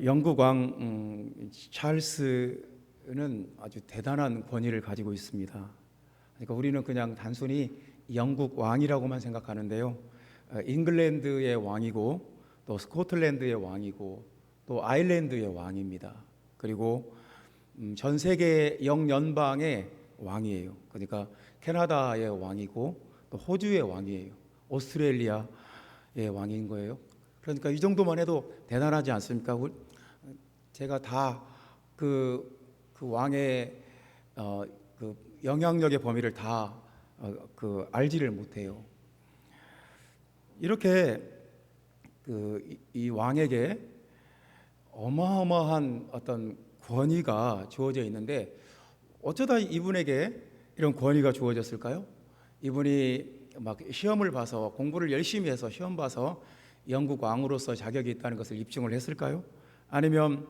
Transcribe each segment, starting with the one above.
영국 왕 찰스는 아주 대단한 권위를 가지고 있습니다. 그러니까 우리는 그냥 단순히 영국 왕이라고만 생각하는데요. 잉글랜드의 왕이고 또 스코틀랜드의 왕이고 또 아일랜드의 왕입니다. 그리고 전 세계 영연방의 왕이에요. 그러니까 캐나다의 왕이고 또 호주의 왕이에요. 오스트레일리아의 왕인 거예요. 그러니까 이 정도만 해도 대단하지 않습니까? 제가 다 그 왕의 그 영향력의 범위를 다 알지를 못해요. 이렇게 이 왕에게 어마어마한 어떤 권위가 주어져 있는데 어쩌다 이분에게 이런 권위가 주어졌을까요? 이분이 막 시험을 봐서 공부를 열심히 해서 시험 봐서 영국 왕으로서 자격이 있다는 것을 입증을 했을까요? 아니면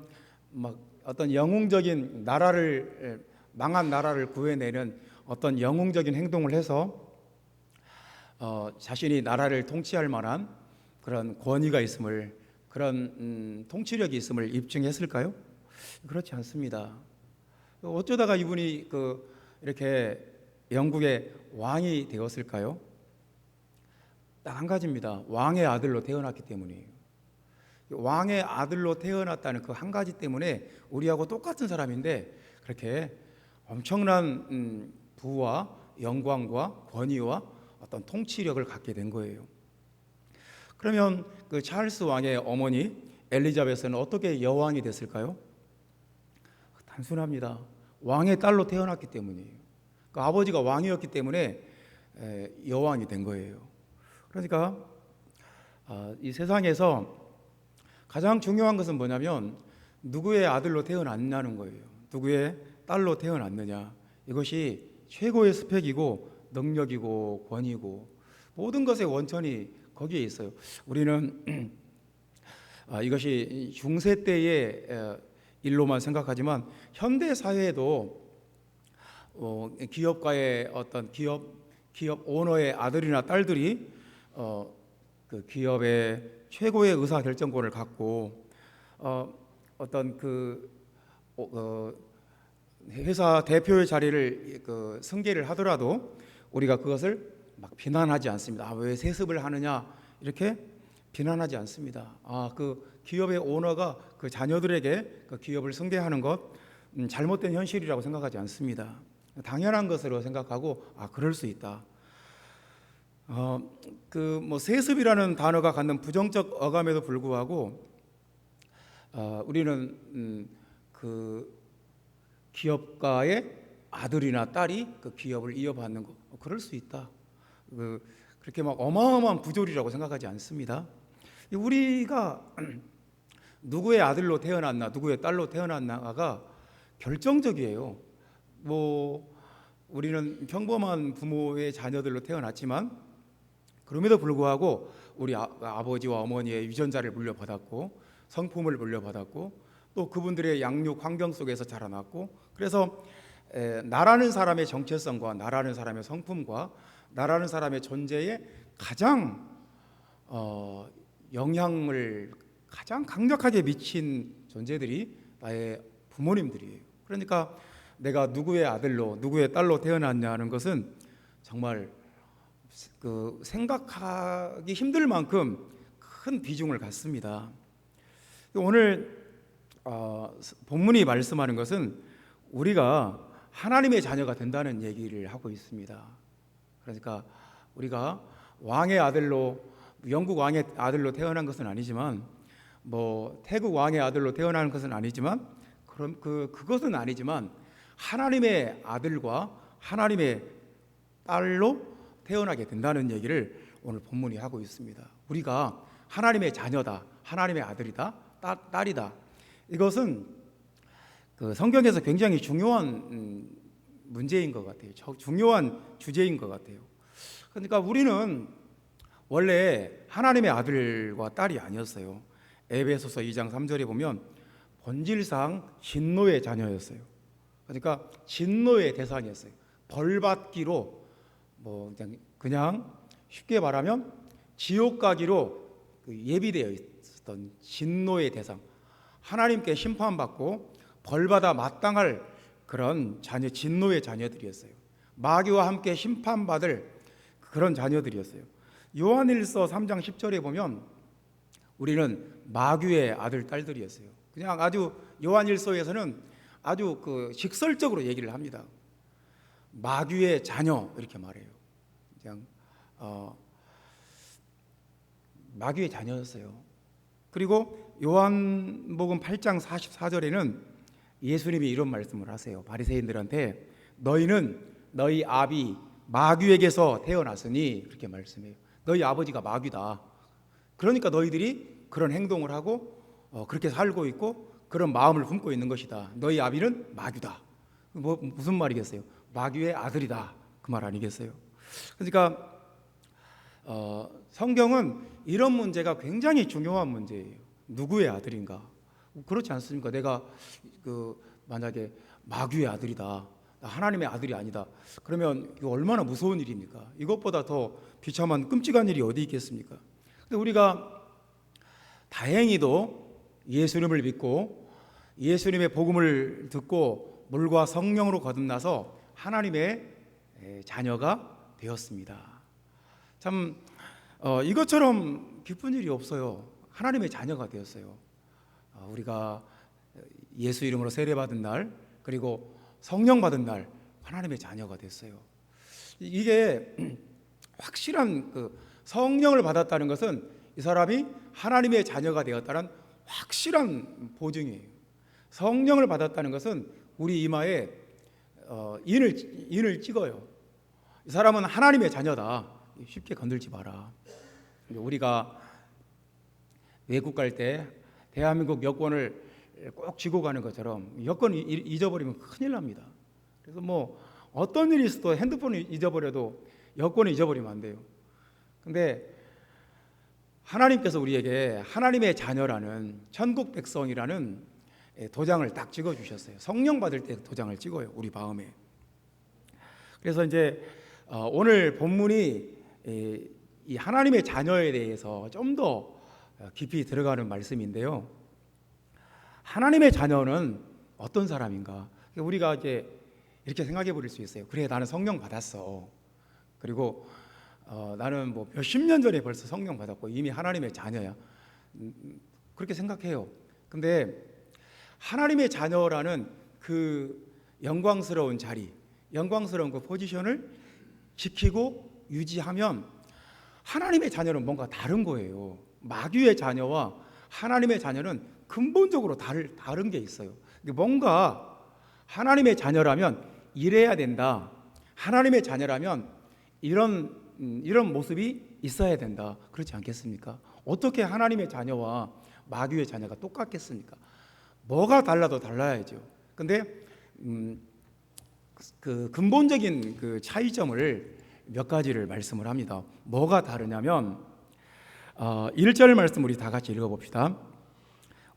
막 어떤 영웅적인 나라를 망한 나라를 구해내는 어떤 영웅적인 행동을 해서 자신이 나라를 통치할 만한 그런 권위가 있음을, 그런 통치력이 있음을 입증했을까요? 그렇지 않습니다. 어쩌다가 이분이 이렇게 영국의 왕이 되었을까요? 딱 한 가지입니다. 왕의 아들로 태어났기 때문이에요. 왕의 아들로 태어났다는 그 한 가지 때문에 우리하고 똑같은 사람인데 그렇게 엄청난 부와 영광과 권위와 어떤 통치력을 갖게 된 거예요. 그러면 그 찰스 왕의 어머니 엘리자베스는 어떻게 여왕이 됐을까요? 단순합니다. 왕의 딸로 태어났기 때문이에요. 그 아버지가 왕이었기 때문에 여왕이 된 거예요. 그러니까 이 세상에서 가장 중요한 것은 뭐냐면 누구의 아들로 태어났냐는 거예요. 누구의 딸로 태어났느냐. 이것이 최고의 스펙이고 능력이고 권위고 모든 것의 원천이 거기에 있어요. 우리는 이것이 중세 때의 일로만 생각하지만 현대 사회에도 기업가의 어떤 기업 오너의 아들이나 딸들이 그 기업의 최고의 의사 결정권을 갖고 어떤 회사 대표의 자리를 승계를 하더라도 우리가 그것을 막 비난하지 않습니다. 왜 세습을 하느냐 이렇게 비난하지 않습니다. 그 기업의 오너가 그 자녀들에게 그 기업을 승계하는 것 잘못된 현실이라고 생각하지 않습니다. 당연한 것으로 생각하고 그럴 수 있다. 세습이라는 단어가 갖는 부정적 어감에도 불구하고 우리는 그 기업가의 아들이나 딸이 그 기업을 이어받는 거 그럴 수 있다. 그렇게 막 어마어마한 부조리라고 생각하지 않습니다. 우리가 누구의 아들로 태어났나 누구의 딸로 태어났나가 결정적이에요. 우리는 평범한 부모의 자녀들로 태어났지만 그럼에도 불구하고 우리 아버지와 어머니의 유전자를 물려받았고 성품을 물려받았고 또 그분들의 양육 환경 속에서 자라났고 그래서 나라는 사람의 정체성과 나라는 사람의 성품과 나라는 사람의 존재에 가장 영향을 가장 강력하게 미친 존재들이 나의 부모님들이에요. 그러니까 내가 누구의 아들로 누구의 딸로 태어났냐는 것은 정말 생각하기 힘들 만큼 큰 비중을 갖습니다. 오늘 본문이 말씀하는 것은 우리가 하나님의 자녀가 된다는 얘기를 하고 있습니다. 그러니까 우리가 왕의 아들로 영국 왕의 아들로 태어난 것은 아니지만 태국 왕의 아들로 태어난 것은 아니지만 그것은 아니지만 하나님의 아들과 하나님의 딸로 태어나게 된다는 얘기를 오늘 본문이 하고 있습니다. 우리가 하나님의 자녀다, 하나님의 아들이다, 딸이다. 이것은 성경에서 굉장히 중요한 문제인 것 같아요. 중요한 주제인 것 같아요. 그러니까 우리는 원래 하나님의 아들과 딸이 아니었어요. 에베소서 2장 3절에 보면 본질상 진노의 자녀였어요. 그러니까 진노의 대상이었어요. 벌받기로 그냥 쉽게 말하면 지옥 가기로 예비되어 있었던 진노의 대상. 하나님께 심판받고 벌받아 마땅할 그런 자녀, 진노의 자녀들이었어요. 마귀와 함께 심판받을 그런 자녀들이었어요. 요한일서 3장 10절에 보면 우리는 마귀의 아들 딸들이었어요. 그냥 아주 요한일서에서는 아주 그 직설적으로 얘기를 합니다. 마귀의 자녀 이렇게 말해요. 그냥 마귀의 자녀였어요. 그리고 요한복음 8장 44절에는 예수님이 이런 말씀을 하세요. 바리새인들한테 너희는 너희 아비 마귀에게서 태어났으니 그렇게 말씀해요. 너희 아버지가 마귀다. 그러니까 너희들이 그런 행동을 하고 그렇게 살고 있고 그런 마음을 품고 있는 것이다. 너희 아비는 마귀다. 무슨 말이겠어요? 마귀의 아들이다. 그 말 아니겠어요? 그러니까 성경은 이런 문제가 굉장히 중요한 문제예요. 누구의 아들인가? 그렇지 않습니까? 내가 만약에 마귀의 아들이다, 하나님의 아들이 아니다, 그러면 이거 얼마나 무서운 일입니까? 이것보다 더 비참한 끔찍한 일이 어디 있겠습니까? 근데 우리가 다행히도 예수님을 믿고 예수님의 복음을 듣고 물과 성령으로 거듭나서 하나님의 자녀가 되었습니다. 참 이것처럼 기쁜 일이 없어요. 하나님의 자녀가 되었어요. 우리가 예수 이름으로 세례받은 날, 그리고 성령 받은 날 하나님의 자녀가 됐어요. 이게 확실한 성령을 받았다는 것은 이 사람이 하나님의 자녀가 되었다는 확실한 보증이에요. 성령을 받았다는 것은 우리 이마에 인을 찍어요. 이 사람은 하나님의 자녀다. 쉽게 건들지 마라. 우리가 외국 갈 때 대한민국 여권을 꼭 쥐고 가는 것처럼 여권 잊어버리면 큰일 납니다. 그래서 어떤 일이 있어도 핸드폰을 잊어버려도 여권을 잊어버리면 안 돼요. 근데 하나님께서 우리에게 하나님의 자녀라는 천국 백성이라는 도장을 딱 찍어 주셨어요. 성령 받을 때 도장을 찍어요, 우리 마음에. 그래서 이제 오늘 본문이 이 하나님의 자녀에 대해서 좀 더 깊이 들어가는 말씀인데요. 하나님의 자녀는 어떤 사람인가? 우리가 이제 이렇게 생각해 버릴 수 있어요. 그래, 나는 성령 받았어. 그리고 나는 몇십 년 전에 벌써 성령 받았고 이미 하나님의 자녀야. 그렇게 생각해요. 근데 하나님의 자녀라는 그 영광스러운 자리, 영광스러운 그 포지션을 지키고 유지하면 하나님의 자녀는 뭔가 다른 거예요. 마귀의 자녀와 하나님의 자녀는 근본적으로 다른 게 있어요. 뭔가 하나님의 자녀라면 이래야 된다. 하나님의 자녀라면 이런 모습이 있어야 된다. 그렇지 않겠습니까? 어떻게 하나님의 자녀와 마귀의 자녀가 똑같겠습니까? 뭐가 달라도 달라야죠. 근데 그 근본적인 그 차이점을 몇 가지를 말씀을 합니다. 뭐가 다르냐면 1절 말씀 우리 다 같이 읽어봅시다.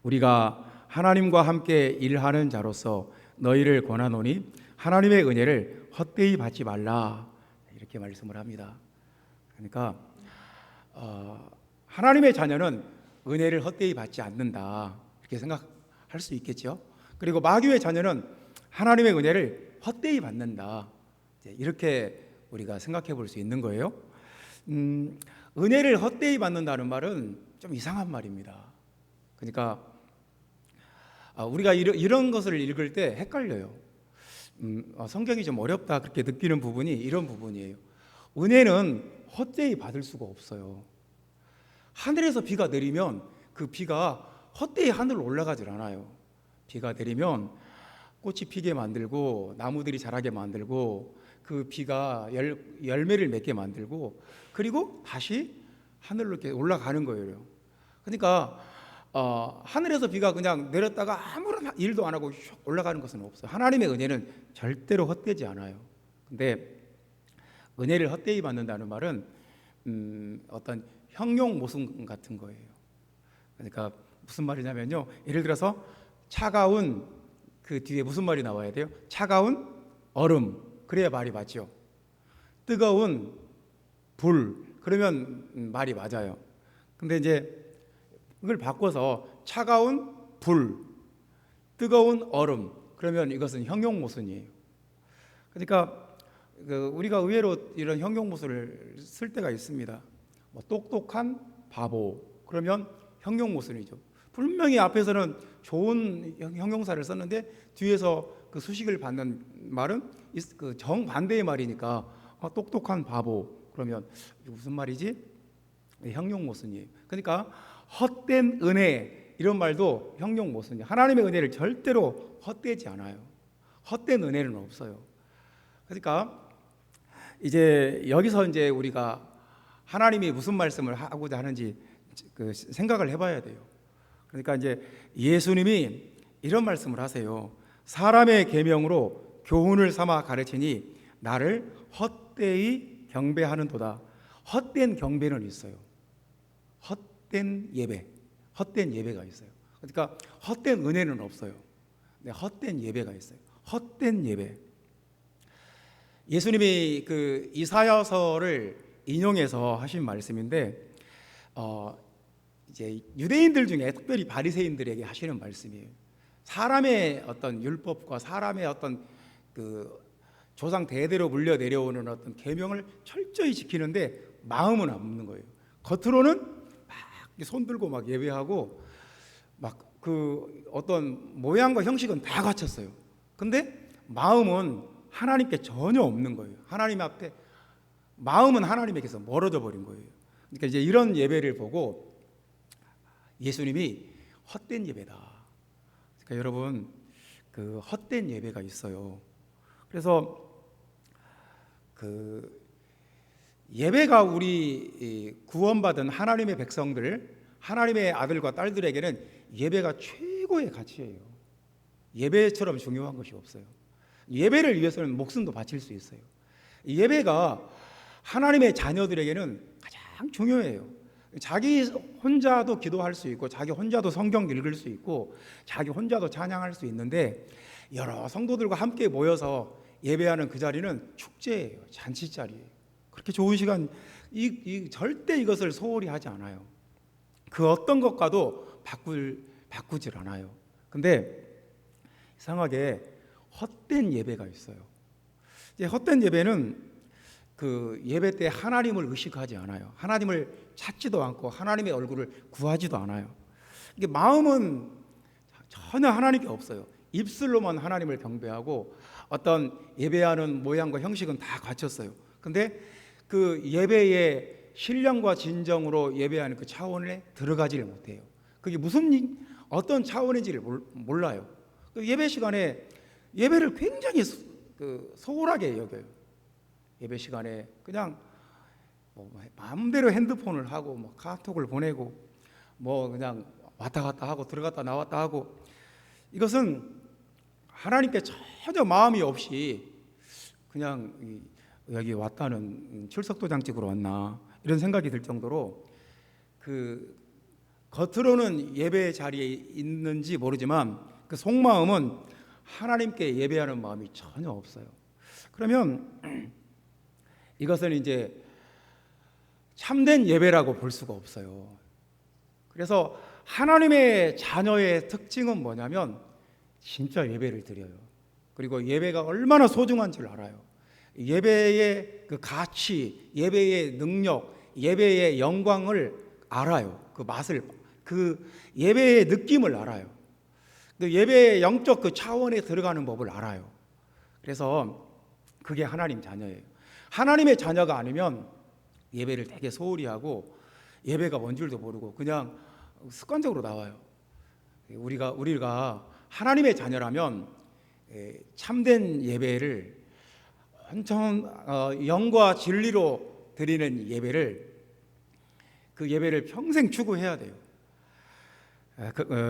우리가 하나님과 함께 일하는 자로서 너희를 권하노니 하나님의 은혜를 헛되이 받지 말라. 이렇게 말씀을 합니다. 그러니까 하나님의 자녀는 은혜를 헛되이 받지 않는다. 이렇게 생각할 수 있겠죠. 그리고 마귀의 자녀는 하나님의 은혜를 헛되이 받는다. 이렇게 우리가 생각해 볼 수 있는 거예요. 은혜를 헛되이 받는다는 말은 좀 이상한 말입니다. 그러니까 우리가 이런 것을 읽을 때 헷갈려요. 성경이 좀 어렵다 그렇게 느끼는 부분이 이런 부분이에요. 은혜는 헛되이 받을 수가 없어요. 하늘에서 비가 내리면 그 비가 헛되이 하늘로 올라가질 않아요. 비가 내리면 꽃이 피게 만들고 나무들이 자라게 만들고 그 비가 열매를 맺게 만들고 그리고 다시 하늘로 이렇게 올라가는 거예요. 그러니까 하늘에서 비가 그냥 내렸다가 아무런 일도 안 하고 올라가는 것은 없어요. 하나님의 은혜는 절대로 헛되지 않아요. 근데 은혜를 헛되이 받는다는 말은 어떤 형용 모순 같은 거예요. 그러니까 무슨 말이냐면요. 예를 들어서 차가운 그 뒤에 무슨 말이 나와야 돼요? 차가운 얼음. 그래야 말이 맞죠. 뜨거운 불. 그러면 말이 맞아요. 근데 이제 그걸 바꿔서 차가운 불, 뜨거운 얼음, 그러면 이것은 형용모순이에요. 그러니까 우리가 의외로 이런 형용모순을 쓸 때가 있습니다. 뭐 똑똑한 바보, 그러면 형용모순이죠. 분명히 앞에서는 좋은 형용사를 썼는데 뒤에서 그 수식을 받는 말은 그 정반대의 말이니까 똑똑한 바보, 그러면 무슨 말이지? 형용모순이에요. 그러니까 헛된 은혜, 이런 말도 형용모순이에요. 하나님의 은혜를 절대로 헛되지 않아요. 헛된 은혜는 없어요. 그러니까 이제 여기서 이제 우리가 하나님이 무슨 말씀을 하고자 하는지 생각을 해봐야 돼요. 그러니까 이제 예수님이 이런 말씀을 하세요. 사람의 계명으로 교훈을 삼아 가르치니 나를 헛되이 경배하는도다. 헛된 경배는 있어요. 헛된 예배, 헛된 예배가 있어요. 그러니까 헛된 은혜는 없어요. 네, 헛된 예배가 있어요. 헛된 예배. 예수님이 그 이사야서를 인용해서 하신 말씀인데, 이제 유대인들 중에 특별히 바리새인들에게 하시는 말씀이에요. 사람의 어떤 율법과 사람의 어떤 그 조상 대대로 물려 내려오는 어떤 계명을 철저히 지키는데 마음은 없는 거예요. 겉으로는 막 손 들고 막 예배하고 막 그 어떤 모양과 형식은 다 갖췄어요. 근데 마음은 하나님께 전혀 없는 거예요. 하나님 앞에 마음은 하나님에게서 멀어져 버린 거예요. 그러니까 이제 이런 예배를 보고 예수님이 헛된 예배다. 그러니까 여러분, 그 헛된 예배가 있어요. 그래서 그 예배가 우리 구원받은 하나님의 백성들, 하나님의 아들과 딸들에게는 예배가 최고의 가치예요. 예배처럼 중요한 것이 없어요. 예배를 위해서는 목숨도 바칠 수 있어요. 예배가 하나님의 자녀들에게는 가장 중요해요. 자기 혼자도 기도할 수 있고, 자기 혼자도 성경 읽을 수 있고, 자기 혼자도 찬양할 수 있는데, 여러 성도들과 함께 모여서 예배하는 그 자리는 축제예요. 잔치 자리예요. 그렇게 좋은 시간, 절대 이것을 소홀히 하지 않아요. 그 어떤 것과도 바꾸질 않아요. 근데 이상하게 헛된 예배가 있어요. 이제 헛된 예배는 그 예배 때 하나님을 의식하지 않아요. 하나님을 찾지도 않고 하나님의 얼굴을 구하지도 않아요. 이게 마음은 전혀 하나님께 없어요. 입술로만 하나님을 경배하고 어떤 예배하는 모양과 형식은 다 갖췄어요. 근데 그 예배의 신령과 진정으로 예배하는 그 차원에 들어가지를 못해요. 그게 무슨 어떤 차원인지를 몰라요. 그 예배 시간에 예배를 굉장히 소홀하게 여겨요. 예배 시간에 그냥 마음대로 핸드폰을 하고 뭐 카톡을 보내고 뭐 그냥 왔다 갔다 하고 들어갔다 나왔다 하고, 이것은 하나님께 전혀 마음이 없이 그냥 여기 왔다는 출석도장 찍으러 왔나 이런 생각이 들 정도로 그 겉으로는 예배 자리에 있는지 모르지만 그 속마음은 하나님께 예배하는 마음이 전혀 없어요. 그러면 이것은 이제 참된 예배라고 볼 수가 없어요. 그래서 하나님의 자녀의 특징은 뭐냐면 진짜 예배를 드려요. 그리고 예배가 얼마나 소중한지를 알아요. 예배의 그 가치, 예배의 능력, 예배의 영광을 알아요. 그 맛을, 그 예배의 느낌을 알아요. 그 예배의 영적 그 차원에 들어가는 법을 알아요. 그래서 그게 하나님 자녀예요. 하나님의 자녀가 아니면 예배를 되게 소홀히 하고 예배가 뭔 줄도 모르고 그냥 습관적으로 나와요. 우리가 하나님의 자녀라면 참된 예배를 완전 영과 진리로 드리는 예배를, 그 예배를 평생 추구해야 돼요.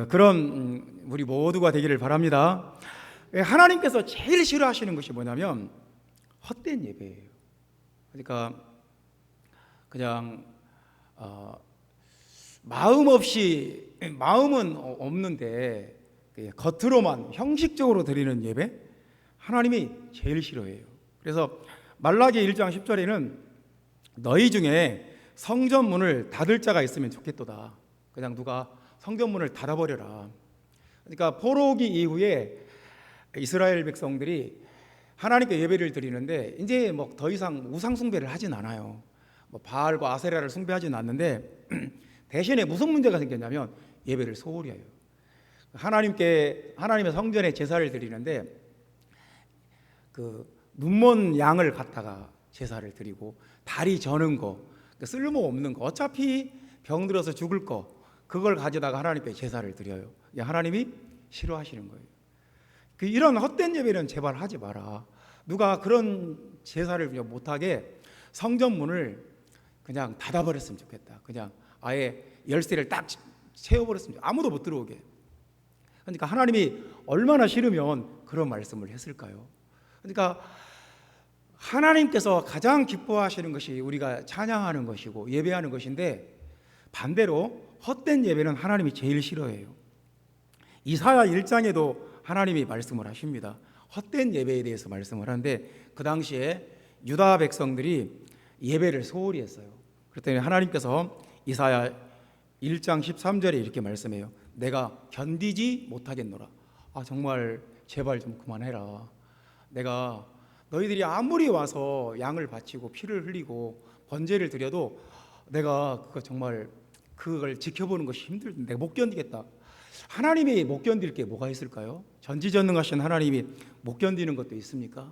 그런 우리 모두가 되기를 바랍니다. 하나님께서 제일 싫어하시는 것이 뭐냐면 헛된 예배예요. 그러니까 그냥 마음 없이, 마음은 없는데 겉으로만 형식적으로 드리는 예배, 하나님이 제일 싫어해요. 그래서 말라기 1장 10절에는 너희 중에 성전 문을 닫을 자가 있으면 좋겠도다. 그냥 누가 성전 문을 닫아버려라. 그러니까 포로기 이후에 이스라엘 백성들이 하나님께 예배를 드리는데 이제 뭐 더 이상 우상 숭배를 하진 않아요. 뭐 바알과 아세라를 숭배하진 않는데 대신에 무슨 문제가 생겼냐면 예배를 소홀히 해요. 하나님의 성전에 제사를 드리는데 그 눈먼 양을 갖다가 제사를 드리고 다리 저는 거, 쓸모 없는 거, 어차피 병들어서 죽을 거, 그걸 가져다가 하나님께 제사를 드려요. 하나님이 싫어하시는 거예요. 이런 헛된 예배는 제발 하지 마라. 누가 그런 제사를 못하게 성전문을 그냥 닫아버렸으면 좋겠다. 그냥 아예 열쇠를 딱 채워버렸으면 좋겠다. 아무도 못 들어오게. 그러니까 하나님이 얼마나 싫으면 그런 말씀을 했을까요? 그러니까 하나님께서 가장 기뻐하시는 것이 우리가 찬양하는 것이고 예배하는 것인데, 반대로 헛된 예배는 하나님이 제일 싫어해요. 이사야 1장에도 하나님이 말씀을 하십니다. 헛된 예배에 대해서 말씀을 하는데, 그 당시에 유다 백성들이 예배를 소홀히 했어요. 그랬더니 하나님께서 이사야 1장 13절에 이렇게 말씀해요. 내가 견디지 못하겠노라. 정말 제발 좀 그만해라. 내가 너희들이 아무리 와서 양을 바치고 피를 흘리고 번제를 드려도 내가 정말 그걸 지켜보는 것이 힘들다. 내가 못 견디겠다. 하나님이 못 견딜 게 뭐가 있을까요? 전지전능하신 하나님이 못 견디는 것도 있습니까?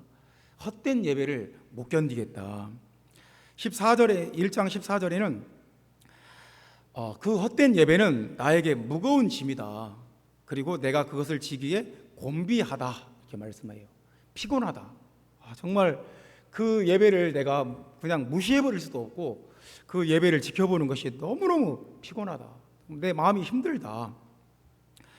헛된 예배를 못 견디겠다. 14절에 1장 14절에는 그 헛된 예배는 나에게 무거운 짐이다. 그리고 내가 그것을 지기에 곤비하다. 이렇게 말씀해요. 피곤하다. 정말 그 예배를 내가 그냥 무시해버릴 수도 없고 그 예배를 지켜보는 것이 너무너무 피곤하다. 내 마음이 힘들다.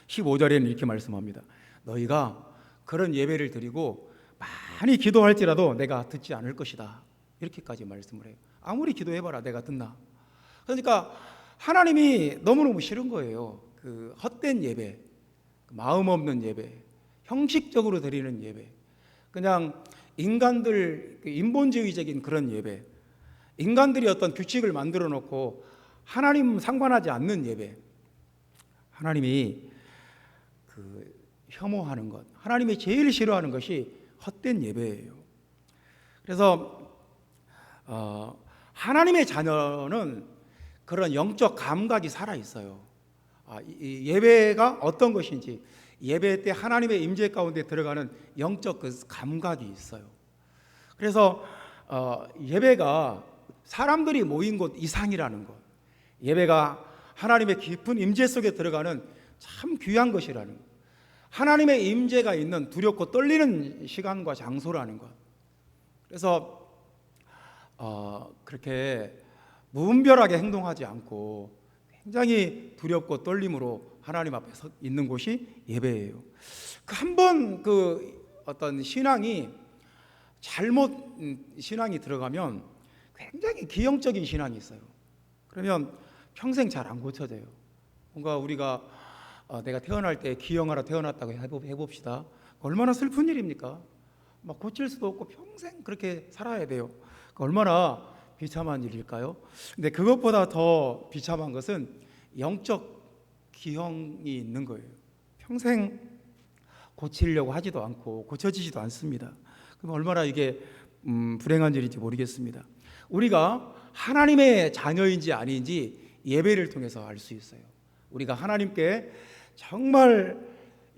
15절에는 이렇게 말씀합니다. 너희가 그런 예배를 드리고 많이 기도할지라도 내가 듣지 않을 것이다. 이렇게까지 말씀을 해요. 아무리 기도해봐라 내가 듣나. 그러니까 하나님이 너무너무 싫은 거예요. 그 헛된 예배, 마음 없는 예배, 형식적으로 드리는 예배, 그냥 인간들 인본주의적인 그런 예배, 인간들이 어떤 규칙을 만들어 놓고 하나님 상관하지 않는 예배, 하나님이 혐오하는 것, 하나님이 제일 싫어하는 것이 헛된 예배예요. 그래서 하나님의 자녀는 그런 영적 감각이 살아 있어요. 이 예배가 어떤 것인지, 예배 때 하나님의 임재 가운데 들어가는 영적 그 감각이 있어요. 그래서 예배가 사람들이 모인 곳 이상이라는 것, 예배가 하나님의 깊은 임재 속에 들어가는 참 귀한 것이라는 것, 하나님의 임재가 있는 두렵고 떨리는 시간과 장소라는 것. 그래서 그렇게 무분별하게 행동하지 않고 굉장히 두렵고 떨림으로 하나님 앞에 서 있는 곳이 예배예요. 한번 어떤 신앙이 잘못 신앙이 들어가면 굉장히 기형적인 신앙이 있어요. 그러면 평생 잘 안 고쳐져요. 뭔가 우리가 내가 태어날 때 기형하러 태어났다고 해봅시다. 얼마나 슬픈 일입니까? 막 고칠 수도 없고 평생 그렇게 살아야 돼요. 얼마나 비참한 일일까요? 근데 그것보다 더 비참한 것은 영적 기형이 있는 거예요. 평생 고치려고 하지도 않고 고쳐지지도 않습니다. 그럼 얼마나 이게 불행한 일인지 모르겠습니다. 우리가 하나님의 자녀인지 아닌지 예배를 통해서 알 수 있어요. 우리가 하나님께 정말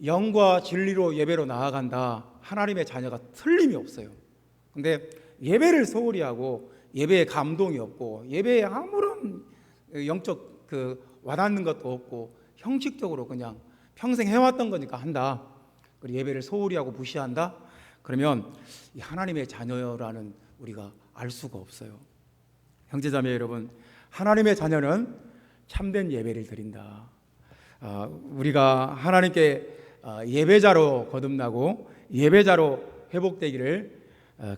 영과 진리로 예배로 나아간다, 하나님의 자녀가 틀림이 없어요. 근데 예배를 소홀히 하고 예배에 감동이 없고 예배에 아무런 영적 와닿는 것도 없고 형식적으로 그냥 평생 해왔던 거니까 한다, 그리고 예배를 소홀히 하고 무시한다, 그러면 이 하나님의 자녀라는 우리가 알 수가 없어요. 형제자매 여러분, 하나님의 자녀는 참된 예배를 드린다. 우리가 하나님께 예배자로 거듭나고 예배자로 회복되기를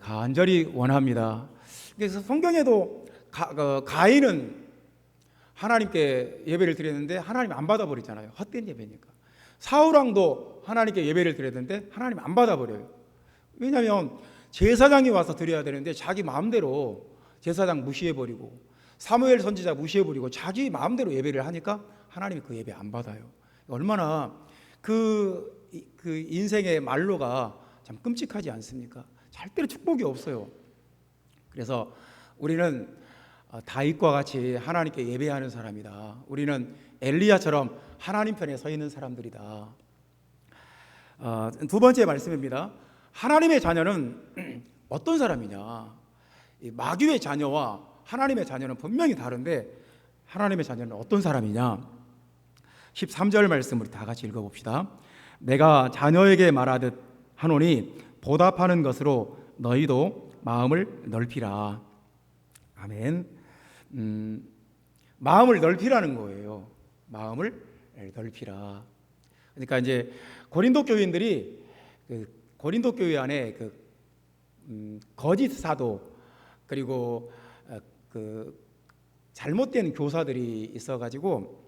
간절히 원합니다. 그래서 성경에도 가인은 하나님께 예배를 드렸는데 하나님 안 받아버리잖아요. 헛된 예배니까. 사울왕도 하나님께 예배를 드렸는데 하나님 안 받아버려요. 왜냐하면 제사장이 와서 드려야 되는데 자기 마음대로 제사장 무시해버리고 사무엘 선지자 무시해버리고 자기 마음대로 예배를 하니까 하나님이 그 예배 안 받아요. 얼마나 그 인생의 말로가 참 끔찍하지 않습니까? 절대로 축복이 없어요. 그래서 우리는 다윗과 같이 하나님께 예배하는 사람이다. 우리는 엘리야처럼 하나님 편에 서 있는 사람들이다. 두 번째 말씀입니다. 하나님의 자녀는 어떤 사람이냐? 마귀의 자녀와 하나님의 자녀는 분명히 다른데 하나님의 자녀는 어떤 사람이냐? 13절 말씀 우리 다 같이 읽어봅시다. 내가 자녀에게 말하듯 하노니 보답하는 것으로 너희도 마음을 넓히라. 아멘. 마음을 넓히라는 거예요. 마음을 넓히라. 그러니까 이제 고린도 교인들이 고린도 교회 안에 거짓 사도 그리고 그 잘못된 교사들이 있어가지고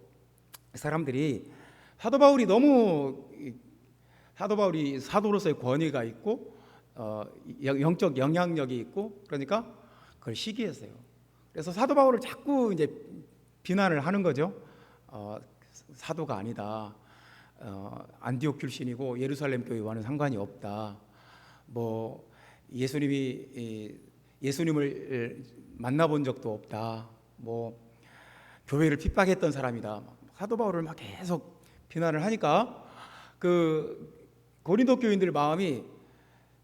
사람들이 사도 바울이 사도로서의 권위가 있고 영적 영향력이 있고 그러니까 그걸 시기했어요. 그래서 사도 바울을 자꾸 이제 비난을 하는 거죠. 사도가 아니다. 안디옥 출신이고 예루살렘 교회와는 상관이 없다. 뭐 예수님을 만나본 적도 없다. 뭐 교회를 핍박했던 사람이다. 사도 바울을 막 계속 비난을 하니까 그 고린도 교인들 마음이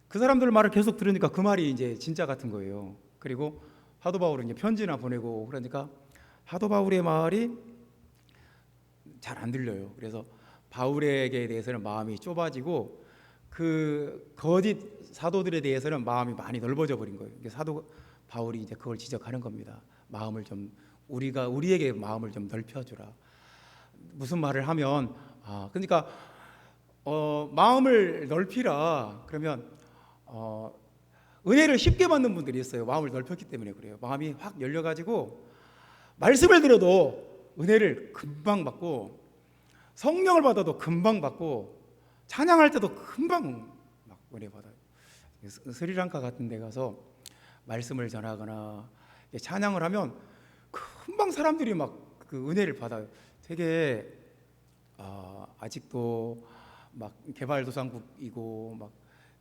그 사람들 말을 계속 들으니까 그 말이 이제 진짜 같은 거예요. 그리고 사도 바울은 이제 편지나 보내고 그러니까 사도 바울의 말이 잘 안 들려요. 그래서 바울에게 대해서는 마음이 좁아지고 그 거짓 사도들에 대해서는 마음이 많이 넓어져 버린 거예요. 사도 바울이 이제 그걸 지적하는 겁니다. 마음을 좀 우리에게 마음을 좀 넓혀주라. 무슨 말을 하면 그러니까 마음을 넓히라. 그러면 은혜를 쉽게 받는 분들이 있어요. 마음을 넓혔기 때문에 그래요. 마음이 확 열려가지고 말씀을 들어도 은혜를 금방 받고 성령을 받아도 금방 받고 찬양할 때도 금방 막 은혜 받아요. 스리랑카 같은 데 가서 말씀을 전하거나 찬양을 하면 금방 사람들이 막 그 은혜를 받아요. 되게 아직도 막 개발도상국이고 막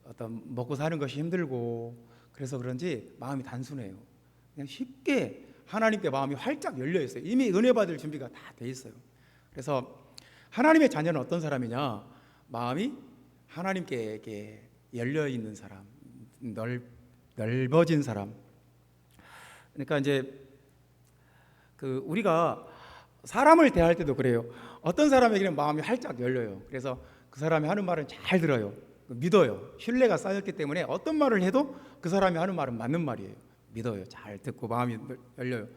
어떤 먹고 사는 것이 힘들고 그래서 그런지 마음이 단순해요. 그냥 쉽게 하나님께 마음이 활짝 열려 있어요. 이미 은혜 받을 준비가 다 돼 있어요. 그래서 하나님의 자녀는 어떤 사람이냐? 마음이 하나님께 열려 있는 사람, 넓어진 사람. 그러니까 이제 우리가 사람을 대할 때도 그래요. 어떤 사람에게는 마음이 활짝 열려요. 그래서 그 사람이 하는 말은 잘 들어요. 믿어요. 신뢰가 쌓였기 때문에 어떤 말을 해도 그 사람이 하는 말은 맞는 말이에요. 믿어요. 잘 듣고 마음이 열려요.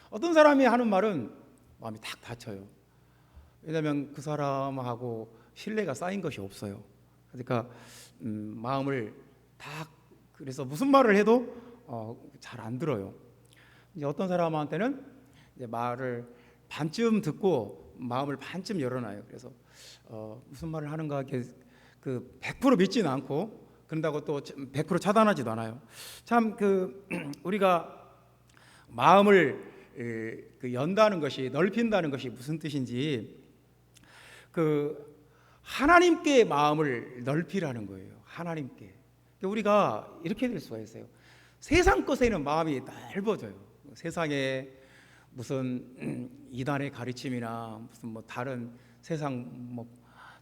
어떤 사람이 하는 말은 마음이 탁 닫혀요. 왜냐하면 그 사람하고 신뢰가 쌓인 것이 없어요. 그러니까 마음을 탁 그래서 무슨 말을 해도 잘 안 들어요. 이제 어떤 사람한테는 이제 말을 반쯤 듣고 마음을 반쯤 열어놔요. 그래서 무슨 말을 하는가 그 100% 믿지는 않고 그런다고 또 100% 차단하지도 않아요. 참 우리가 마음을 연다는 것이 넓힌다는 것이 무슨 뜻인지 하나님께 마음을 넓히라는 거예요. 하나님께. 우리가 이렇게 될 수가 있어요. 세상 것에는 마음이 넓어져요. 세상에 무슨 이단의 가르침이나 무슨 뭐 다른 세상 뭐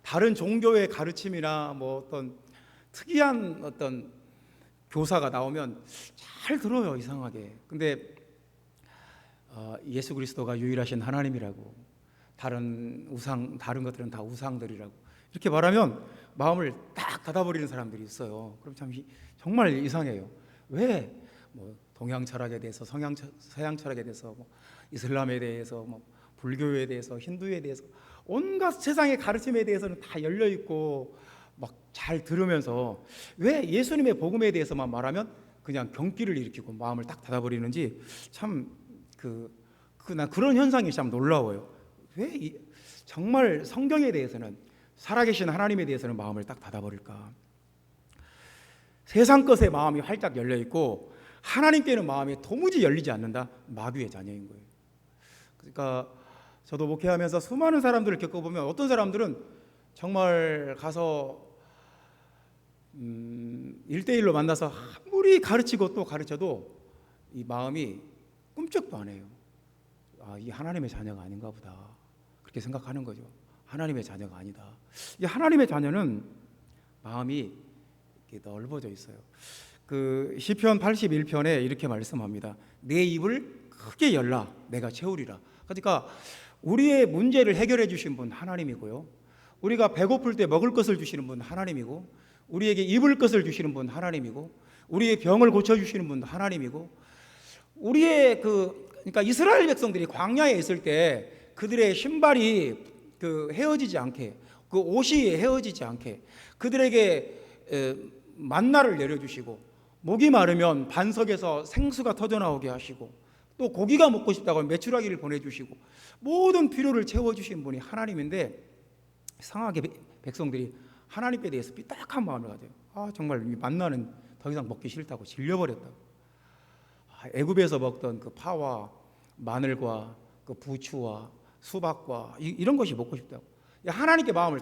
다른 종교의 가르침이나 뭐 어떤 특이한 어떤 교사가 나오면 잘 들어요. 이상하게. 근데 예수 그리스도가 유일하신 하나님이라고 다른 것들은 다 우상들이라고 이렇게 말하면 마음을 딱 닫아버리는 사람들이 있어요. 그럼 참 정말 이상해요. 왜 뭐 동양 철학에 대해서 서양 철학에 대해서 뭐 이슬람에 대해서 뭐 불교에 대해서 힌두에 대해서 온갖 세상의 가르침에 대해서는 다 열려 있고 막 잘 들으면서 왜 예수님의 복음에 대해서만 말하면 그냥 경기를 일으키고 마음을 딱 닫아버리는지 참 난 그런 현상이 참 놀라워요. 왜 정말 성경에 대해서는 살아계신 하나님에 대해서는 마음을 딱 닫아버릴까? 세상 것에 마음이 활짝 열려 있고 하나님께는 마음이 도무지 열리지 않는다. 마귀의 자녀인 거예요. 그러니까 저도 목회하면서 수많은 사람들을 겪어보면 어떤 사람들은 정말 가서 1대1로 만나서 아무리 가르치고 또 가르쳐도 이 마음이 꿈쩍도 안 해요. 이 하나님의 자녀가 아닌가 보다, 그렇게 생각하는 거죠. 하나님의 자녀가 아니다. 이 하나님의 자녀는 마음이 이렇게 넓어져 있어요. 그 시편 81편에 이렇게 말씀합니다. 내 입을 크게 열라 내가 채우리라. 그러니까 우리의 문제를 해결해 주신 분 하나님이고요, 우리가 배고플 때 먹을 것을 주시는 분 하나님이고, 우리에게 입을 것을 주시는 분 하나님이고, 우리의 병을 고쳐 주시는 분 하나님이고, 우리의 그러니까 이스라엘 백성들이 광야에 있을 때 그들의 신발이 헤어지지 않게, 그 옷이 헤어지지 않게 그들에게 만나를 내려주시고, 목이 마르면 반석에서 생수가 터져나오게 하시고, 또 고기가 먹고 싶다고 하면 메추라기를 보내주시고, 모든 필요를 채워주신 분이 하나님인데, 이상하게 백성들이 하나님께 대해서 삐딱한 마음을 가져요. 정말 이 만나는 더 이상 먹기 싫다고, 질려버렸다고. 애굽에서 먹던 그 파와 마늘과 그 부추와 수박과 이런 것이 먹고 싶다고. 하나님께 마음을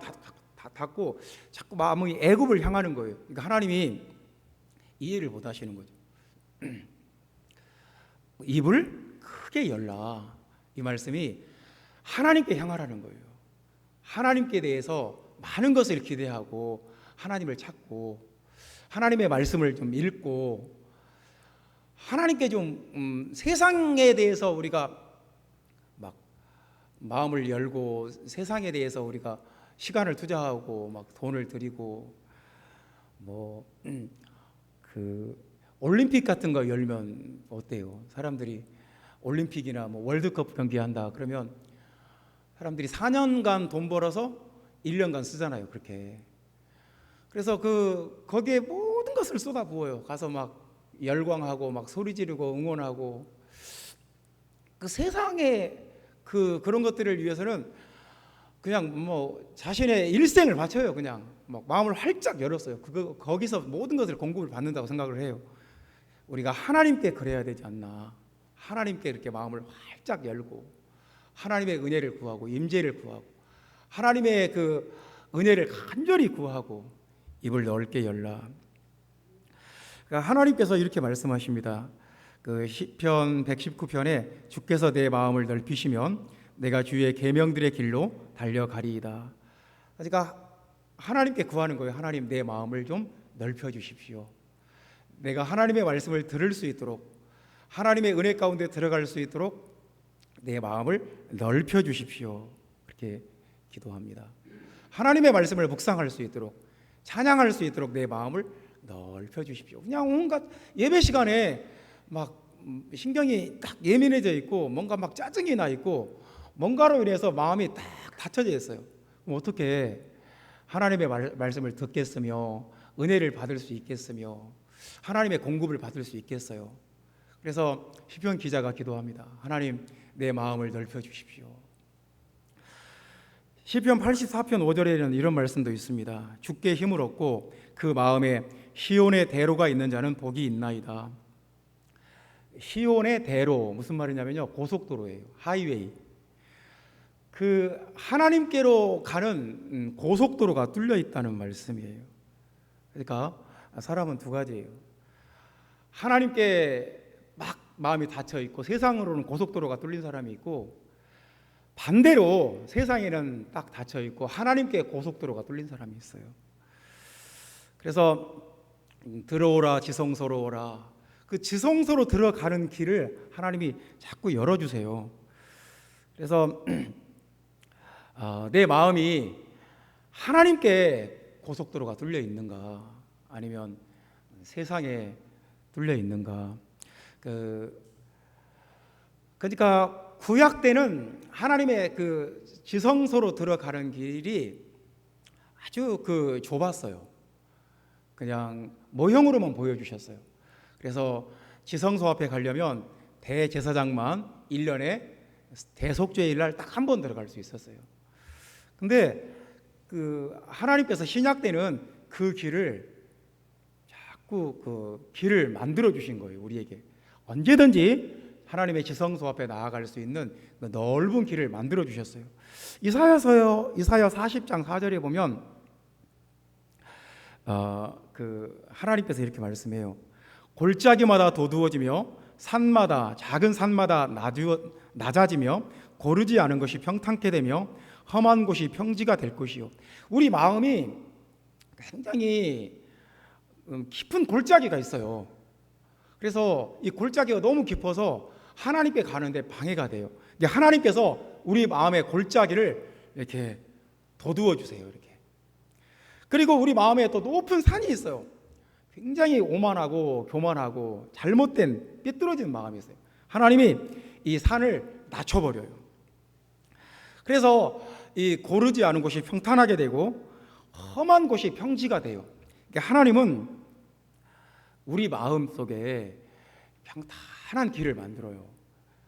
닫고 자꾸 마음이 애굽을 향하는 거예요. 그러니까 하나님이 이해를 못 하시는 거죠. 입을 크게 열라, 이 말씀이 하나님께 향하라는 거예요. 하나님께 대해서 많은 것을 기대하고, 하나님을 찾고, 하나님의 말씀을 좀 읽고, 하나님께 좀 세상에 대해서 우리가 막 마음을 열고, 세상에 대해서 우리가 시간을 투자하고 막 돈을 들이고, 그 올림픽 같은 거 열면 어때요? 사람들이 올림픽이나 월드컵 경기한다 그러면 사람들이 4년간 돈 벌어서 1년간 쓰잖아요, 그렇게. 그래서 거기에 모든 것을 쏟아부어요. 가서 막 열광하고 막 소리 지르고 응원하고. 그 세상에 그런 것들을 위해서는 그냥 자신의 일생을 바쳐요. 그냥 막 마음을 활짝 열었어요. 거기서 모든 것을 공급을 받는다고 생각을 해요. 우리가 하나님께 그래야 되지 않나. 하나님께 이렇게 마음을 활짝 열고, 하나님의 은혜를 구하고, 임재를 구하고, 하나님의 그 은혜를 간절히 구하고, 입을 넓게 열라. 그러니까 하나님께서 이렇게 말씀하십니다. 그 시편 119편에 주께서 내 마음을 넓히시면 내가 주의 계명들의 길로 달려가리이다. 그러니까 하나님께 구하는 거예요. 하나님, 내 마음을 좀 넓혀 주십시오. 내가 하나님의 말씀을 들을 수 있도록, 하나님의 은혜 가운데 들어갈 수 있도록 내 마음을 넓혀 주십시오. 그렇게 기도합니다. 하나님의 말씀을 묵상할 수 있도록, 찬양할 수 있도록 내 마음을 넓혀 주십시오. 그냥 온갖 예배 시간에 막 신경이 딱 예민해져 있고, 뭔가 막 짜증이 나 있고, 뭔가로 인해서 마음이 딱 닫혀져 있어요. 그럼 어떻게 하나님의 말씀을 듣겠으며, 은혜를 받을 수 있겠으며, 하나님의 공급을 받을 수 있겠어요? 그래서 시편 기자가 기도합니다. 하나님, 내 마음을 넓혀 주십시오. 시편 84편 5절에는 이런 말씀도 있습니다. 주께 힘을 얻고 그 마음에 시온의 대로가 있는 자는 복이 있나이다. 시온의 대로, 무슨 말이냐면요, 고속도로예요. 하이웨이. 그 하나님께로 가는 고속도로가 뚫려 있다는 말씀이에요. 그러니까 사람은 두 가지예요. 하나님께 막 마음이 닫혀 있고, 세상으로는 고속도로가 뚫린 사람이 있고, 반대로 세상에는 딱 닫혀 있고 하나님께 고속도로가 뚫린 사람이 있어요. 그래서 들어오라 지성소로 오라, 그 지성소로 들어가는 길을 하나님이 자꾸 열어주세요. 그래서 내 마음이 하나님께 고속도로가 뚫려 있는가, 아니면 세상에 뚫려 있는가. 그러니까 구약 때는 하나님의 그 지성소로 들어가는 길이 아주 좁았어요. 그냥 모형으로만 보여주셨어요. 그래서 지성소 앞에 가려면 대제사장만 1년에 대속죄일 날 딱 한 번 들어갈 수 있었어요. 근데 하나님께서 신약 때는 그 길을 자꾸 길을 만들어 주신 거예요. 우리에게 언제든지 하나님의 지성소 앞에 나아갈 수 있는 그 넓은 길을 만들어 주셨어요. 이사야 40장 4절에 보면 하나님께서 이렇게 말씀해요. 골짜기마다 도두어지며 산마다 작은 산마다 낮아지며 고르지 않은 것이 평탄케 되며 험한 곳이 평지가 될 것이요. 우리 마음이 굉장히 깊은 골짜기가 있어요. 그래서 이 골짜기가 너무 깊어서 하나님께 가는데 방해가 돼요. 하나님께서 우리 마음의 골짜기를 이렇게 도두어 주세요. 이렇게. 그리고 우리 마음에 또 높은 산이 있어요. 굉장히 오만하고 교만하고 잘못된 삐뚤어진 마음이 있어요. 하나님이 이 산을 낮춰버려요. 그래서 이 고르지 않은 곳이 평탄하게 되고 험한 곳이 평지가 돼요. 하나님은 우리 마음 속에 평탄한 길을 만들어요.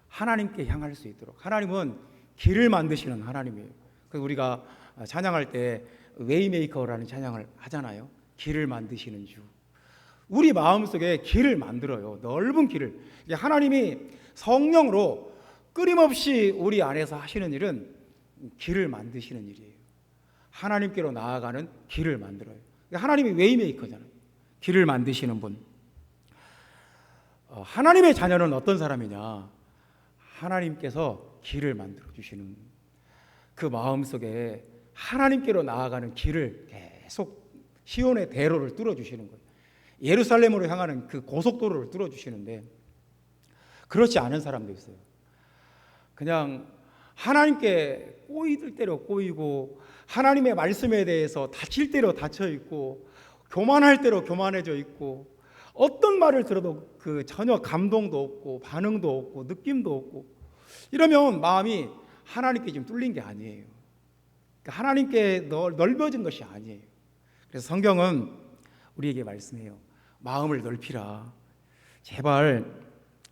하나님께 향할 수 있도록. 하나님은 길을 만드시는 하나님이에요. 그래서 우리가 찬양할 때 웨이메이커라는 찬양을 하잖아요. 길을 만드시는 주. 우리 마음속에 길을 만들어요. 넓은 길을. 하나님이 성령으로 끊임없이 우리 안에서 하시는 일은 길을 만드시는 일이에요. 하나님께로 나아가는 길을 만들어요. 하나님이 웨이메이커잖아요. 길을 만드시는 분. 하나님의 자녀는 어떤 사람이냐? 하나님께서 길을 만들어 주시는, 그 마음속에 하나님께로 나아가는 길을 계속 시온의 대로를 뚫어 주시는 거예요. 예루살렘으로 향하는 그 고속도로를 뚫어 주시는데, 그렇지 않은 사람도 있어요. 그냥 하나님께 꼬이들 대로 꼬이고 하나님의 말씀에 대해서 다칠 대로 닫혀 있고 교만할 대로 교만해져 있고, 어떤 말을 들어도 그 전혀 감동도 없고 반응도 없고 느낌도 없고, 이러면 마음이 하나님께 지금 뚫린 게 아니에요. 하나님께 넓어진 것이 아니에요. 그래서 성경은 우리에게 말씀해요. 마음을 넓히라. 제발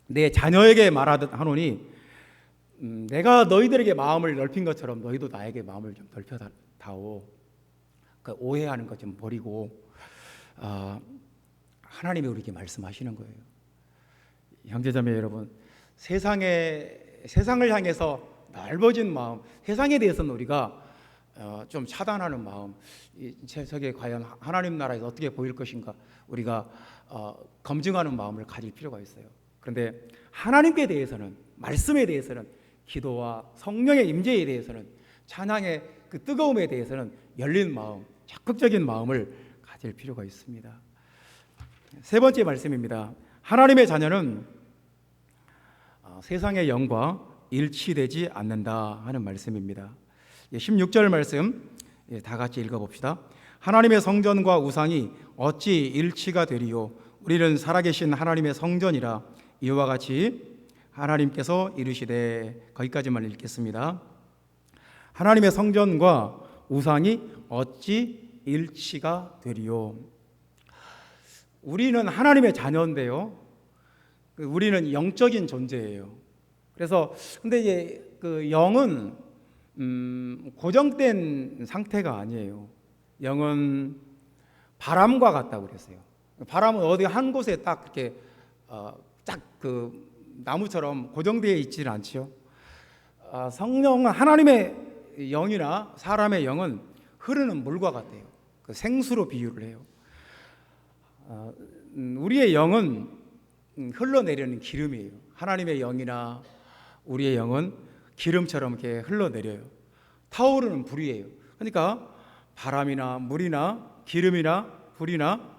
내 자녀에게 말하노니 내가 너희들에게 마음을 넓힌 것처럼 너희도 나에게 마음을 좀 넓혀다오. 그러니까 오해하는 것 좀 버리고, 하나님이 우리에게 말씀하시는 거예요. 형제자매 여러분, 세상을 향해서 넓어진 마음, 세상에 대해서는 우리가 좀 차단하는 마음, 저게 과연 하나님 나라에서 어떻게 보일 것인가 우리가 검증하는 마음을 가질 필요가 있어요. 그런데 하나님께 대해서는, 말씀에 대해서는, 기도와 성령의 임재에 대해서는, 찬양의 그 뜨거움에 대해서는 열린 마음, 적극적인 마음을 가질 필요가 있습니다. 세 번째 말씀입니다. 하나님의 자녀는 세상의 영과 일치되지 않는다 하는 말씀입니다. 16절 말씀 다 같이 읽어봅시다. 하나님의 성전과 우상이 어찌 일치가 되리요? 우리는 살아계신 하나님의 성전이라. 이와 같이 하나님께서 이르시되. 거기까지만 읽겠습니다. 하나님의 성전과 우상이 어찌 일치가 되리요? 우리는 하나님의 자녀인데요, 우리는 영적인 존재예요. 그래서 근데 이제 그 영은 고정된 상태가 아니에요. 영은 바람과 같다고 그랬어요. 바람은 어디 한 곳에 딱 이렇게 딱 그 나무처럼 고정되어 있지는 않죠. 성령은, 하나님의 영이나 사람의 영은 흐르는 물과 같아요. 그 생수로 비유를 해요. 우리의 영은 흘러내리는 기름이에요. 하나님의 영이나 우리의 영은 기름처럼 이렇게 흘러내려요. 타오르는 불이에요. 그러니까 바람이나 물이나 기름이나 불이나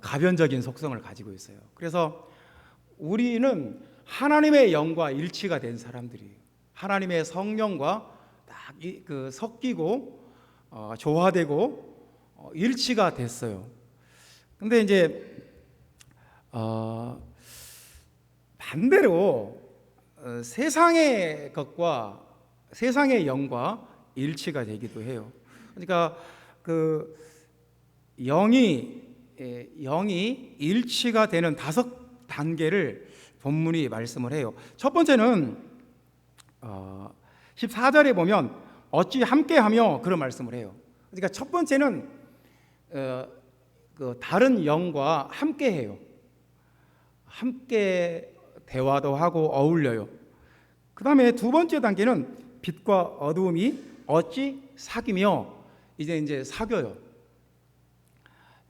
가변적인 속성을 가지고 있어요. 그래서 우리는 하나님의 영과 일치가 된 사람들이에요. 하나님의 성령과 딱 그 섞이고 조화되고 일치가 됐어요. 근데 이제 반대로 세상의 것과 세상의 영과 일치가 되기도 해요. 그러니까 그 영이 일치가 되는 5단계를 본문이 말씀을 해요. 첫 번째는 14절에 보면 어찌 함께하며 그런 말씀을 해요. 그러니까 첫 번째는 그 다른 영과 함께해요. 함께 대화도 하고 어울려요. 그 다음에 두 번째 단계는 빛과 어두움이 어찌 사귀며 이제 사귀어요.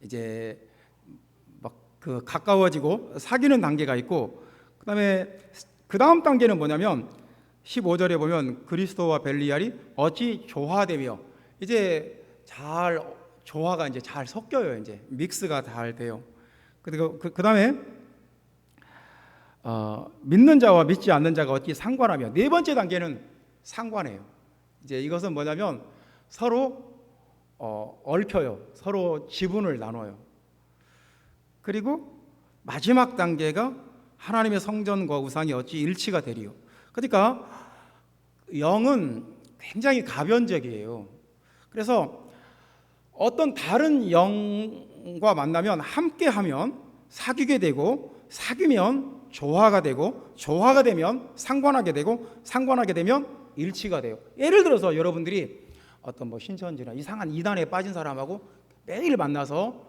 이제 막 그 가까워지고 사귀는 단계가 있고, 그다음에 그 다음 단계는 뭐냐면 15절에 보면 그리스도와 벨리알이 어찌 조화되며 이제 잘 조화가 이제 잘 섞여요. 이제 믹스가 잘 돼요. 그리고 그 다음에 믿는 자와 믿지 않는 자가 어찌 상관하며 네 번째 단계는 상관해요. 이제 이것은 뭐냐면 서로 얽혀요. 서로 지분을 나눠요. 그리고 마지막 단계가 하나님의 성전과 우상이 어찌 일치가 되리요. 그러니까 영은 굉장히 가변적이에요. 그래서 어떤 다른 영과 만나면 함께하면 사귀게 되고, 사귀면 조화가 되고, 조화가 되면 상관하게 되고, 상관하게 되면 일치가 돼요. 예를 들어서 여러분들이 어떤 뭐 신천지나 이상한 이단에 빠진 사람하고 매일 만나서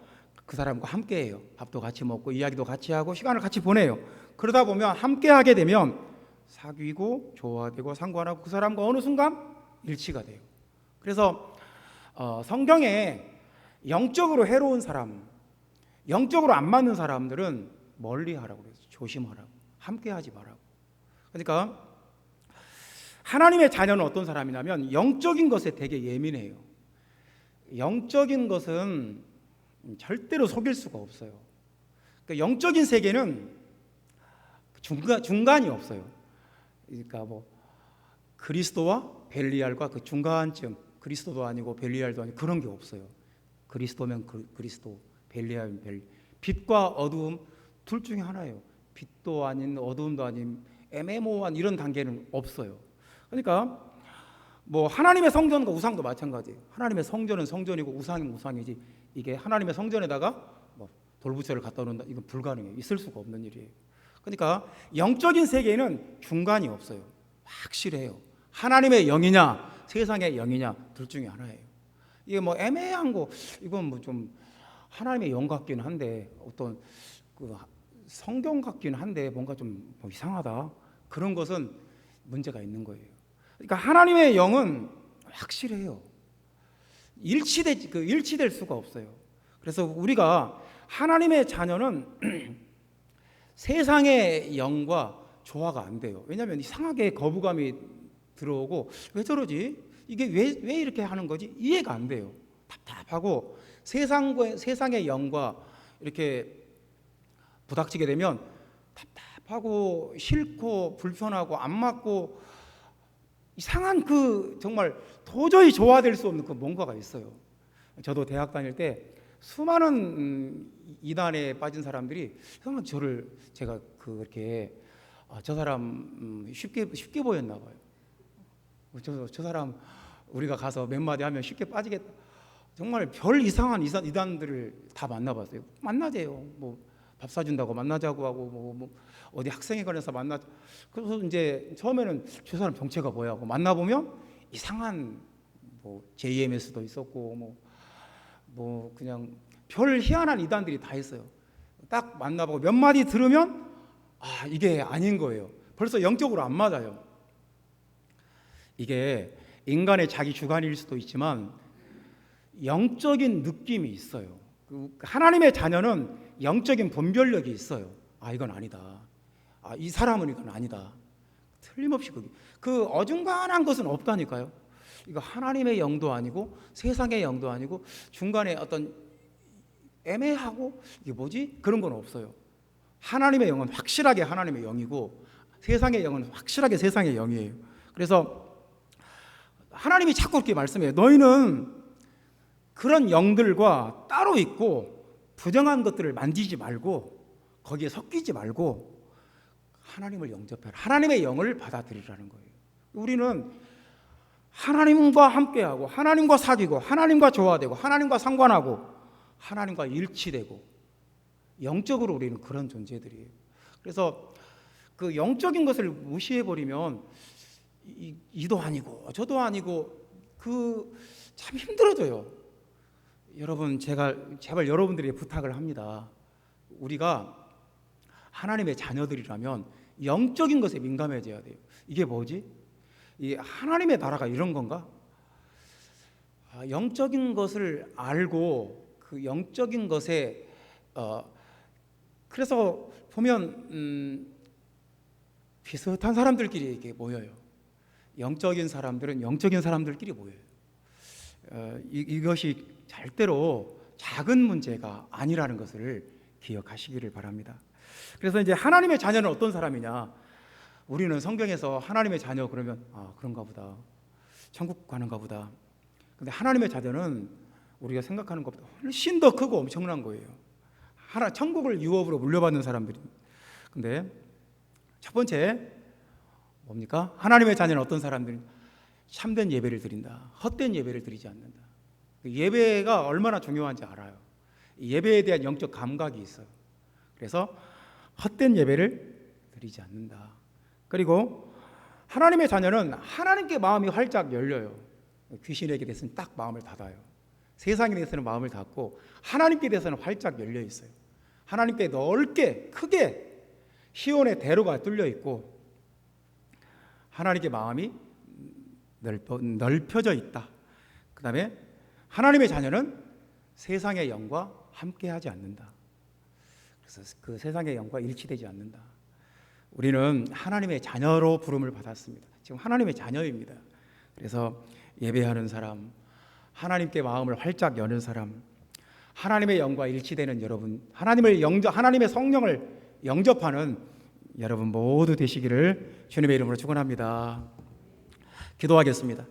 그 사람과 함께해요. 밥도 같이 먹고 이야기도 같이 하고 시간을 같이 보내요. 그러다 보면 함께하게 되면 사귀고 조화되고 상관하고 그 사람과 어느 순간 일치가 돼요. 그래서 성경에 영적으로 해로운 사람, 영적으로 안 맞는 사람들은 멀리하라고 그래요. 조심하라고, 함께하지 말라고. 그러니까 하나님의 자녀는 어떤 사람이냐면 영적인 것에 되게 예민해요. 영적인 것은 절대로 속일 수가 없어요. 그러니까 영적인 세계는 중간이 없어요. 그러니까 뭐 그리스도와 벨리알과 그 중간쯤, 그리스도도 아니고 벨리알도 아니고 그런 게 없어요. 그리스도면 그리스도, 벨리알면 벨리. 빛과 어두움 둘 중에 하나예요. 빛도 아닌 어두움도 아닌 애매모호한 이런 단계는 없어요. 그러니까 뭐 하나님의 성전과 우상도 마찬가지예요. 하나님의 성전은 성전이고 우상은 우상이지, 이게 하나님의 성전에다가 뭐 돌부처를 갖다 놓는다, 이건 불가능해요. 있을 수가 없는 일이에요. 그러니까 영적인 세계에는 중간이 없어요. 확실해요. 하나님의 영이냐 세상의 영이냐 둘 중에 하나예요. 이게 뭐 애매한 거, 이건 뭐 좀 하나님의 영 같기는 한데 어떤 그 성경 같기는 한데 뭔가 좀 뭐 이상하다, 그런 것은 문제가 있는 거예요. 그러니까 하나님의 영은 확실해요. 일치될 수가 없어요. 그래서 우리가 하나님의 자녀는 세상의 영과 조화가 안 돼요. 왜냐하면 이상하게 거부감이 들어오고, 왜 저러지? 이게 왜 이렇게 하는 거지? 이해가 안 돼요. 답답하고 세상의 영과 이렇게 부닥치게 되면 답답하고 싫고 불편하고 안 맞고 이상한 그 정말 도저히 조화될 수 없는 그 뭔가가 있어요. 저도 대학 다닐 때 수많은 이단에 빠진 사람들이 제가 그렇게 저 사람 쉽게 보였나 봐요. 저 사람 우리가 가서 몇 마디 하면 쉽게 빠지겠다. 정말 별 이상한 이단들을 다 만나봤어요. 만나재요. 뭐 밥 사준다고 만나자고 하고 뭐 어디 학생회관에서 만나. 그래서 이제 처음에는 저 사람 정체가 뭐야 하고 만나보면 이상한 뭐 JMS도 있었고 뭐 그냥 별 희한한 이단들이 다 있어요. 딱 만나보고 몇 마디 들으면 이게 아닌 거예요. 벌써 영적으로 안 맞아요. 이게 인간의 자기 주관일 수도 있지만 영적인 느낌이 있어요. 하나님의 자녀는 영적인 분별력이 있어요. 이건 아니다. 이 사람은 이건 아니다. 틀림없이 그 어중간한 것은 없다니까요. 이거 하나님의 영도 아니고 세상의 영도 아니고 중간에 어떤 애매하고 이게 뭐지? 그런 건 없어요. 하나님의 영은 확실하게 하나님의 영이고 세상의 영은 확실하게 세상의 영이에요. 그래서 하나님이 자꾸 이렇게 말씀해요. 너희는 그런 영들과 따로 있고 부정한 것들을 만지지 말고 거기에 섞이지 말고 하나님을 영접해라. 하나님의 영을 받아들이라는 거예요. 우리는 하나님과 함께하고 하나님과 사귀고 하나님과 조화되고 하나님과 상관하고 하나님과 일치되고 영적으로 우리는 그런 존재들이에요. 그래서 그 영적인 것을 무시해버리면 이도 아니고 저도 아니고 참 힘들어져요. 여러분, 제가 제발 여러분들에게 부탁을 합니다. 우리가 하나님의 자녀들이라면 영적인 것에 민감해져야 돼요. 이게 뭐지? 이 하나님의 나라가 이런 건가? 영적인 것을 알고 그 영적인 것에 그래서 보면 비슷한 사람들끼리 이렇게 모여요. 영적인 사람들은 영적인 사람들끼리 모여요. 이것이 절대로 작은 문제가 아니라는 것을 기억하시기를 바랍니다. 그래서 이제 하나님의 자녀는 어떤 사람이냐? 우리는 성경에서 하나님의 자녀 그러면 그런가 보다, 천국 가는가 보다. 근데 하나님의 자녀는 우리가 생각하는 것보다 훨씬 더 크고 엄청난 거예요. 천국을 유업으로 물려받는 사람들이. 근데 첫 번째 뭡니까? 하나님의 자녀는 어떤 사람들이 참된 예배를 드린다. 헛된 예배를 드리지 않는다. 예배가 얼마나 중요한지 알아요. 예배에 대한 영적 감각이 있어요. 그래서 헛된 예배를 드리지 않는다. 그리고 하나님의 자녀는 하나님께 마음이 활짝 열려요. 귀신에게 대해서는 딱 마음을 닫아요. 세상에 대해서는 마음을 닫고 하나님께 대해서는 활짝 열려 있어요. 하나님께 넓게 크게 시온의 대로가 뚫려 있고 하나님께 마음이 넓혀져 있다. 그 다음에 하나님의 자녀는 세상의 영과 함께하지 않는다. 그래서 그 세상의 영과 일치되지 않는다. 우리는 하나님의 자녀로 부름을 받았습니다. 지금 하나님의 자녀입니다. 그래서 예배하는 사람, 하나님께 마음을 활짝 여는 사람, 하나님의 영과 일치되는 여러분, 하나님의 성령을 영접하는 여러분 모두 되시기를 주님의 이름으로 축원합니다. 기도하겠습니다.